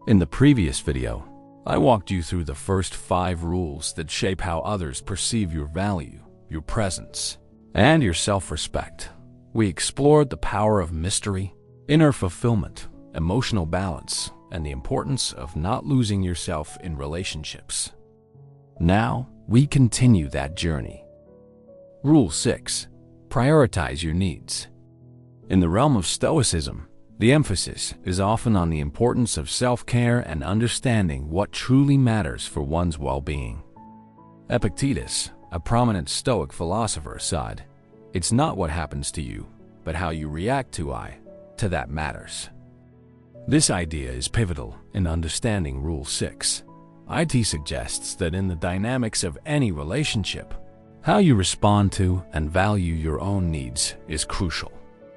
In the previous video, I walked you through the first 5 rules that shape how others perceive your value, your presence, and your self-respect. We explored the power of mystery, inner fulfillment, emotional balance, and the importance of not losing yourself in relationships. Now, we continue that journey. Rule 6. Prioritize your needs. In the realm of Stoicism, the emphasis is often on the importance of self-care and understanding what truly matters for one's well-being. Epictetus, a prominent Stoic philosopher, said, "It's not what happens to you, but how you react to that matters." This idea is pivotal in understanding Rule 6. It suggests that in the dynamics of any relationship, how you respond to and value your own needs is crucial.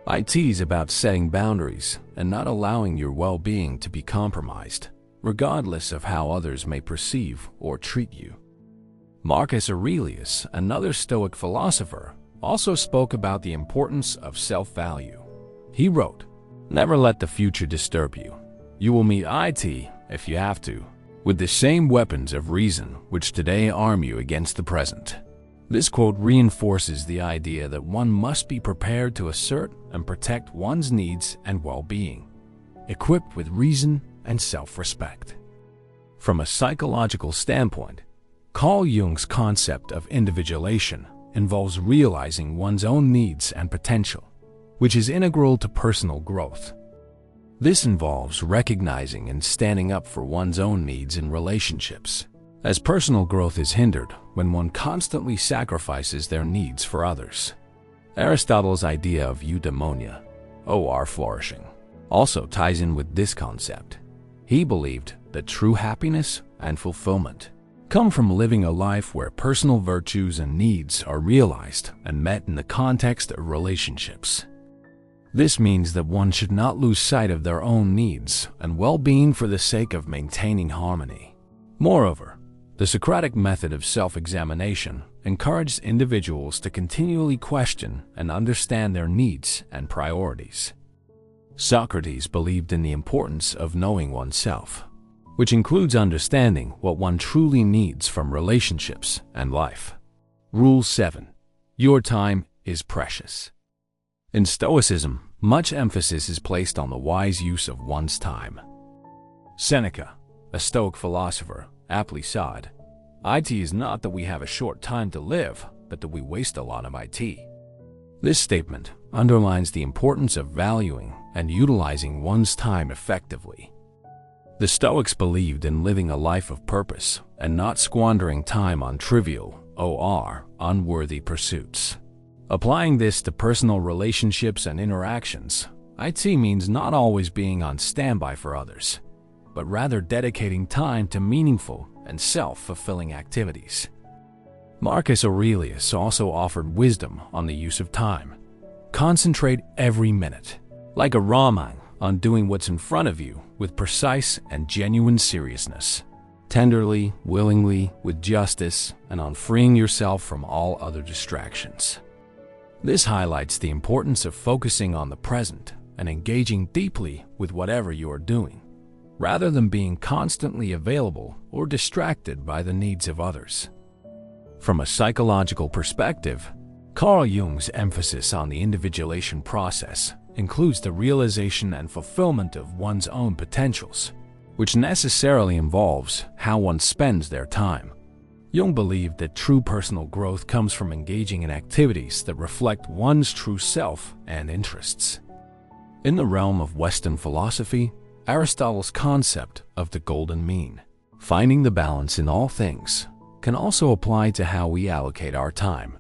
It is about setting boundaries and not allowing your well-being to be compromised, regardless of how others may perceive or treat you. Marcus Aurelius, another Stoic philosopher, also spoke about the importance of self-value. He wrote, "Never let the future disturb you. You will meet it, if you have to, with the same weapons of reason which today arm you against the present." This quote reinforces the idea that one must be prepared to assert and protect one's needs and well-being, equipped with reason and self-respect. From a psychological standpoint, Carl Jung's concept of individuation involves realizing one's own needs and potential, which is integral to personal growth. This involves recognizing and standing up for one's own needs in relationships, as personal growth is hindered when one constantly sacrifices their needs for others. Aristotle's idea of eudaimonia, or flourishing, also ties in with this concept. He believed that true happiness and fulfillment come from living a life where personal virtues and needs are realized and met in the context of relationships. This means that one should not lose sight of their own needs and well-being for the sake of maintaining harmony. Moreover, the Socratic method of self-examination encourages individuals to continually question and understand their needs and priorities. Socrates believed in the importance of knowing oneself, which includes understanding what one truly needs from relationships and life. Rule 7. Your time is precious. In Stoicism, much emphasis is placed on the wise use of one's time. Seneca, a Stoic philosopher, aptly said, "It is not that we have a short time to live, but that we waste a lot of it." This statement underlines the importance of valuing and utilizing one's time effectively. The Stoics believed in living a life of purpose and not squandering time on trivial or unworthy pursuits. Applying this to personal relationships and interactions, it means not always being on standby for others, but rather dedicating time to meaningful and self-fulfilling activities. Marcus Aurelius also offered wisdom on the use of time. Concentrate every minute, like a Raman, on doing what's in front of you with precise and genuine seriousness, tenderly, willingly, with justice, and on freeing yourself from all other distractions. This highlights the importance of focusing on the present and engaging deeply with whatever you are doing, rather than being constantly available or distracted by the needs of others. From a psychological perspective, Carl Jung's emphasis on the individuation process includes the realization and fulfillment of one's own potentials, which necessarily involves how one spends their time. Jung believed that true personal growth comes from engaging in activities that reflect one's true self and interests. In the realm of Western philosophy, Aristotle's concept of the golden mean, finding the balance in all things, can also apply to how we allocate our time.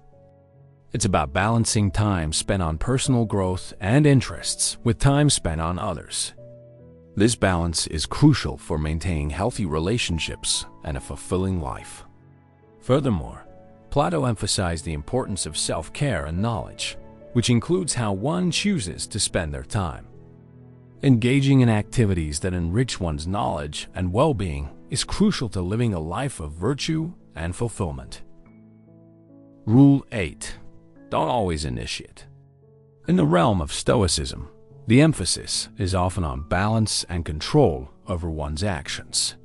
It's about balancing time spent on personal growth and interests with time spent on others. This balance is crucial for maintaining healthy relationships and a fulfilling life. Furthermore, Plato emphasized the importance of self-care and knowledge, which includes how one chooses to spend their time. Engaging in activities that enrich one's knowledge and well-being is crucial to living a life of virtue and fulfillment. Rule 8. Don't always initiate. In the realm of Stoicism, The emphasis is often on balance and control over one's actions.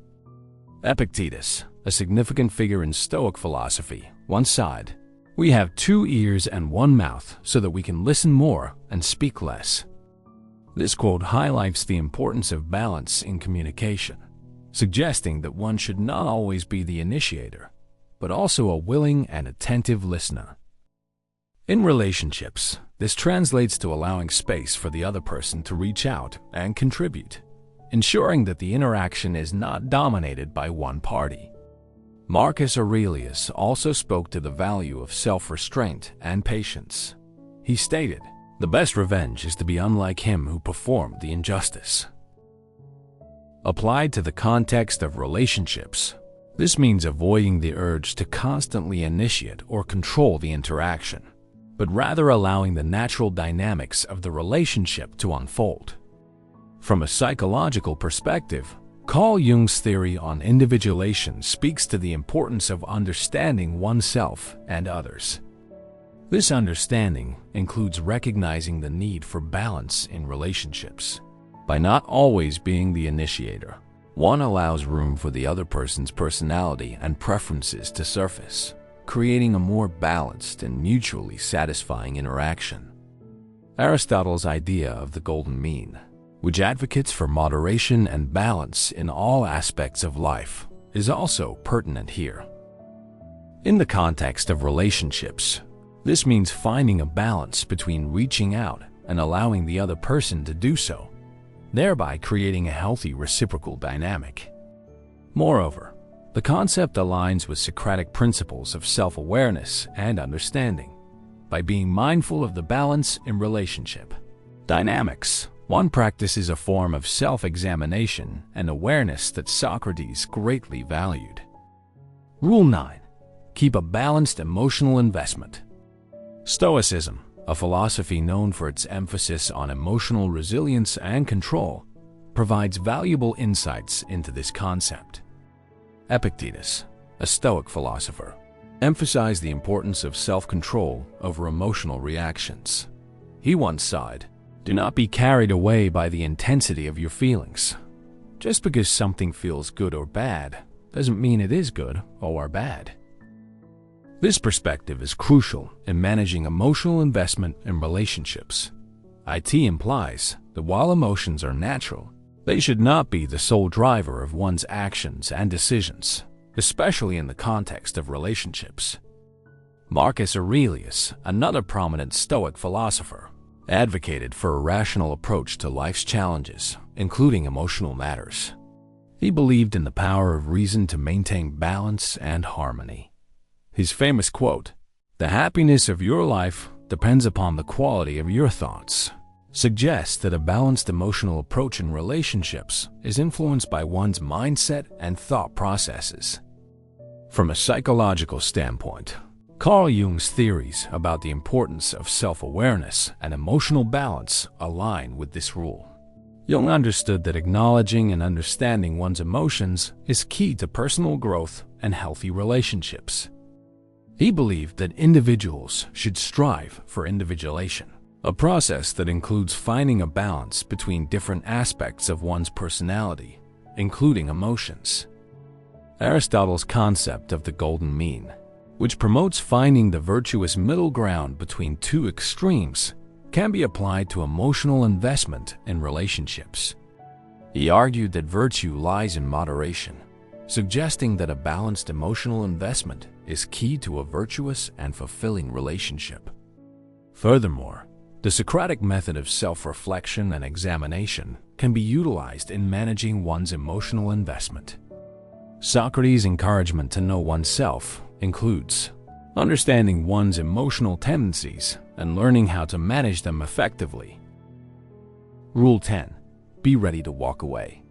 Epictetus, a significant figure in Stoic philosophy, once said, "We have 2 ears and 1 mouth so that we can listen more and speak less." This quote highlights the importance of balance in communication, suggesting that one should not always be the initiator, but also a willing and attentive listener. In relationships, this translates to allowing space for the other person to reach out and contribute, ensuring that the interaction is not dominated by one party. Marcus Aurelius also spoke to the value of self-restraint and patience. He stated, "The best revenge is to be unlike him who performed the injustice." Applied to the context of relationships, this means avoiding the urge to constantly initiate or control the interaction, but rather allowing the natural dynamics of the relationship to unfold. From a psychological perspective, Carl Jung's theory on individuation speaks to the importance of understanding oneself and others. This understanding includes recognizing the need for balance in relationships. By not always being the initiator, one allows room for the other person's personality and preferences to surface, creating a more balanced and mutually satisfying interaction. Aristotle's idea of the golden mean, which advocates for moderation and balance in all aspects of life, is also pertinent here. In the context of relationships, this means finding a balance between reaching out and allowing the other person to do so, thereby creating a healthy reciprocal dynamic. Moreover, the concept aligns with Socratic principles of self-awareness and understanding. By being mindful of the balance in relationship dynamics, one practices a form of self-examination and awareness that Socrates greatly valued. Rule 9. Keep a balanced emotional investment. Stoicism, a philosophy known for its emphasis on emotional resilience and control, provides valuable insights into this concept. Epictetus, a Stoic philosopher, emphasized the importance of self-control over emotional reactions. He once said, "Do not be carried away by the intensity of your feelings. Just because something feels good or bad doesn't mean it is good or bad." This perspective is crucial in managing emotional investment in relationships. It implies that while emotions are natural, they should not be the sole driver of one's actions and decisions, especially in the context of relationships. Marcus Aurelius, another prominent Stoic philosopher, advocated for a rational approach to life's challenges, including emotional matters. He believed in the power of reason to maintain balance and harmony. His famous quote, "The happiness of your life depends upon the quality of your thoughts," suggests that a balanced emotional approach in relationships is influenced by one's mindset and thought processes. From a psychological standpoint, Carl Jung's theories about the importance of self-awareness and emotional balance align with this rule. Jung understood that acknowledging and understanding one's emotions is key to personal growth and healthy relationships. He believed that individuals should strive for individuation, a process that includes finding a balance between different aspects of one's personality, including emotions. Aristotle's concept of the golden mean, which promotes finding the virtuous middle ground between two extremes, can be applied to emotional investment in relationships. He argued that virtue lies in moderation, suggesting that a balanced emotional investment is key to a virtuous and fulfilling relationship. Furthermore, the Socratic method of self-reflection and examination can be utilized in managing one's emotional investment. Socrates' encouragement to know oneself includes understanding one's emotional tendencies and learning how to manage them effectively. Rule 10. Be ready to walk away.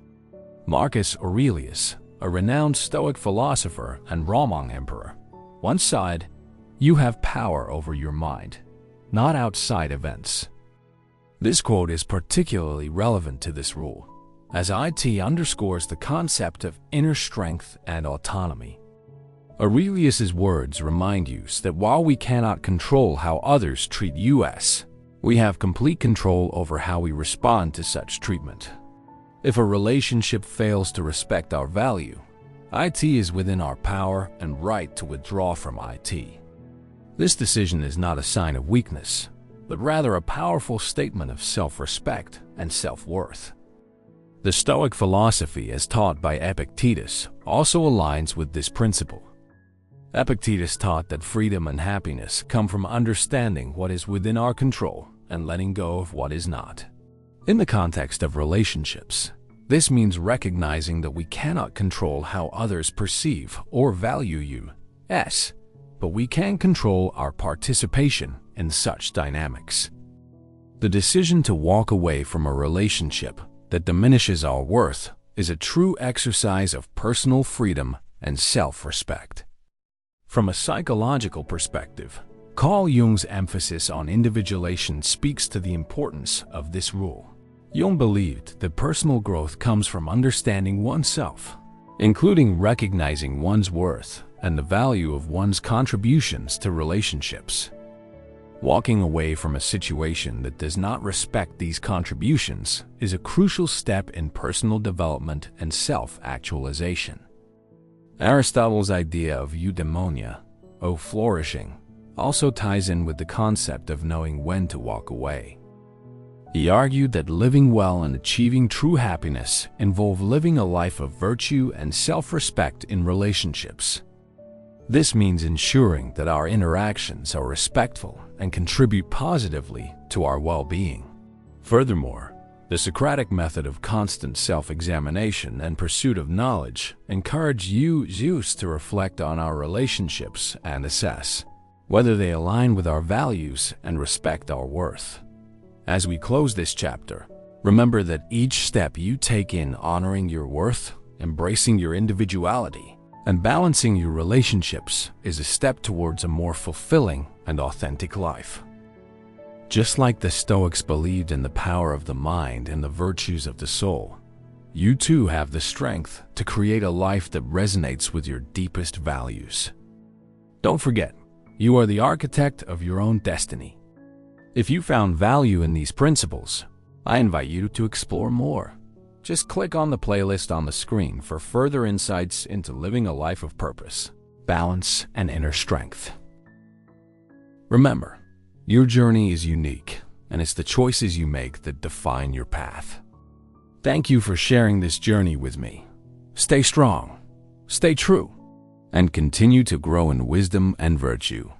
Marcus Aurelius, a renowned Stoic philosopher and Roman emperor, once said, "You have power over your mind, not outside events." This quote is particularly relevant to this rule, as it underscores the concept of inner strength and autonomy. Aurelius's words remind us that while we cannot control how others treat us, We have complete control over how we respond to such treatment. If a relationship fails to respect our value, it is within our power and right to withdraw from it. This decision is not a sign of weakness, but rather a powerful statement of self-respect and self-worth. The Stoic philosophy, as taught by Epictetus, also aligns with this principle. Epictetus taught that freedom and happiness come from understanding what is within our control and letting go of what is not. In the context of relationships, this means recognizing that we cannot control how others perceive or value you, but we can control our participation in such dynamics. The decision to walk away from a relationship that diminishes our worth is a true exercise of personal freedom and self-respect. From a psychological perspective, Carl Jung's emphasis on individuation speaks to the importance of this rule. Jung believed that personal growth comes from understanding oneself, including recognizing one's worth and the value of one's contributions to relationships. Walking away from a situation that does not respect these contributions is a crucial step in personal development and self-actualization. Aristotle's idea of eudaimonia, flourishing, also ties in with the concept of knowing when to walk away. He argued that living well and achieving true happiness involve living a life of virtue and self-respect in relationships. This means ensuring that our interactions are respectful and contribute positively to our well-being. Furthermore, the Socratic method of constant self-examination and pursuit of knowledge encouraged us to reflect on our relationships and assess whether they align with our values and respect our worth. As we close this chapter, remember that each step you take in honoring your worth, embracing your individuality, and balancing your relationships is a step towards a more fulfilling and authentic life. Just like the Stoics believed in the power of the mind and the virtues of the soul, you too have the strength to create a life that resonates with your deepest values. Don't forget, you are the architect of your own destiny. If you found value in these principles, I invite you to explore more. Just click on the playlist on the screen for further insights into living a life of purpose, balance, and inner strength. Remember, your journey is unique, and it's the choices you make that define your path. Thank you for sharing this journey with me. Stay strong, stay true, and continue to grow in wisdom and virtue.